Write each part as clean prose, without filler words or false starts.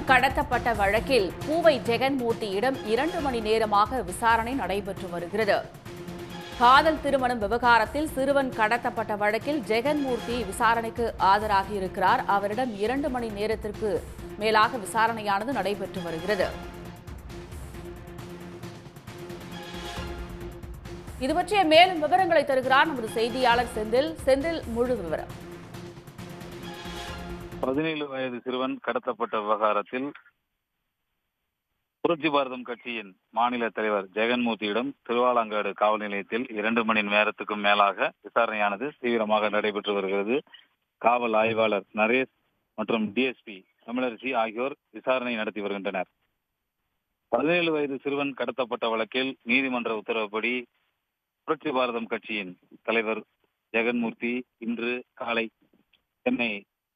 கடத்தப்பட்ட வழக்கில் பூவை ஜெகன்மூர்த்தியிடம் 2 மணி நேரமாக விசாரணை நடைபெற்று வருகிறது. காதல் திருமணம் விவகாரத்தில் சிறுவன் கடத்தப்பட்ட வழக்கில் ஜெகன்மூர்த்தி விசாரணைக்கு ஆஜராகியிருக்கிறார். அவரிடம் 2 மணி நேரத்திற்கு மேலாக விசாரணையானது நடைபெற்று வருகிறது. இது பற்றிய மேலும் விவரங்களை தருகிறார் நமது செய்தியாளர் செந்தில். செந்தில், முழு விவரம். 17 வயது சிறுவன் கடத்தப்பட்ட விவகாரத்தில் புரட்சி பாரதம் கட்சியின் மாநில தலைவர் ஜெகன்மூர்த்தியிடம் திருவாலங்காடு காவல் நிலையத்தில் 2 மணி நேரத்துக்கும் மேலாக விசாரணையானது தீவிரமாக நடைபெற்று வருகிறது. காவல் ஆய்வாளர் நரேஷ் மற்றும் டிஎஸ்பி தமிழரசி ஆகியோர் விசாரணை நடத்தி வருகின்றனர். 17 வயது சிறுவன் கடத்தப்பட்ட வழக்கில் நீதிமன்ற உத்தரவுப்படி புரட்சி பாரதம் கட்சியின் தலைவர் ஜெகன்மூர்த்தி இன்று காலை சென்னை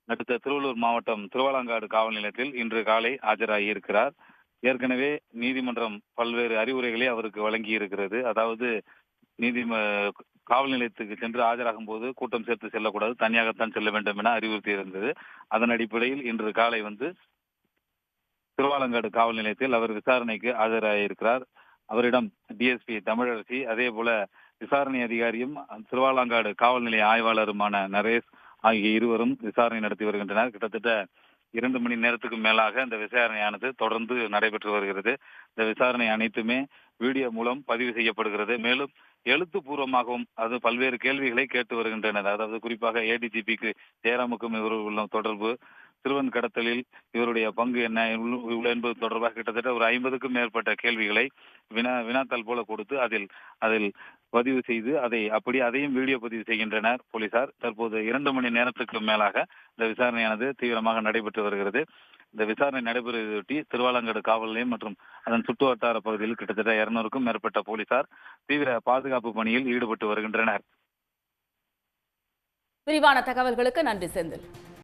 அடுத்த திருவள்ளூர் மாவட்டம் திருவாலங்காடு காவல் நிலையத்தில் இன்று காலை ஆஜராகியிருக்கிறார். ஏற்கனவே நீதிமன்றம் பல்வேறு அறிவுரைகளை அவருக்கு வழங்கி இருக்கிறது. அதாவது காவல் நிலையத்துக்கு சென்று ஆஜராகும் போது கூட்டம் சேர்த்து செல்லக்கூடாது, தனியாகத்தான் செல்ல வேண்டும் என அறிவுறுத்தி இருந்தது. அதன் அடிப்படையில் இன்று காலை திருவாலங்காடு காவல் நிலையத்தில் அவர் விசாரணைக்கு ஆஜராகியிருக்கிறார். அவரிடம் டிஎஸ்பி தமிழரசி, அதே போல விசாரணை அதிகாரியும் திருவாலங்காடு காவல் நிலைய ஆய்வாளருமான நரேஷ் ஆகிய இருவரும் விசாரணை நடத்தி வருகின்றனர். கிட்டத்தட்ட 2 மணி நேரத்துக்கும் மேலாக இந்த விசாரணையானது தொடர்ந்து நடைபெற்று வருகிறது. இந்த விசாரணை அனைத்துமே வீடியோ மூலம் பதிவு செய்யப்படுகிறது. மேலும் எழுத்துப்பூர்வமாகவும் அது பல்வேறு கேள்விகளை கேட்டு வருகின்றனர். அதாவது குறிப்பாக ஏடிஜிபிக்கு ஜெயராமுக்கும் இவர்கள் உள்ள தொடர்பு, சிறுவன் கடத்தலில் இவருடைய பங்கு என்ன என்பது தொடர்பாக கிட்டத்தட்ட ஒரு 50க்கும் மேற்பட்ட கேள்விகளை வினாத்தாள் போல கொடுத்து அதில் பதிவு செய்து அதையும் வீடியோ பதிவு செய்கின்றனர் போலீசார். தற்போது 2 மணி நேரத்துக்கு மேலாக இந்த விசாரணையானது தீவிரமாக நடைபெற்று வருகிறது. இந்த விசாரணை நடைபெறுவதையொட்டி திருவாலங்காடு காவல் நிலையம் மற்றும் அதன் சுற்று வட்டார பகுதியில் கிட்டத்தட்ட 200க்கும் மேற்பட்ட போலீசார் தீவிர பாதுகாப்பு பணியில் ஈடுபட்டு வருகின்றனர். விரிவான தகவல்களுக்கு நன்றி செந்தில்.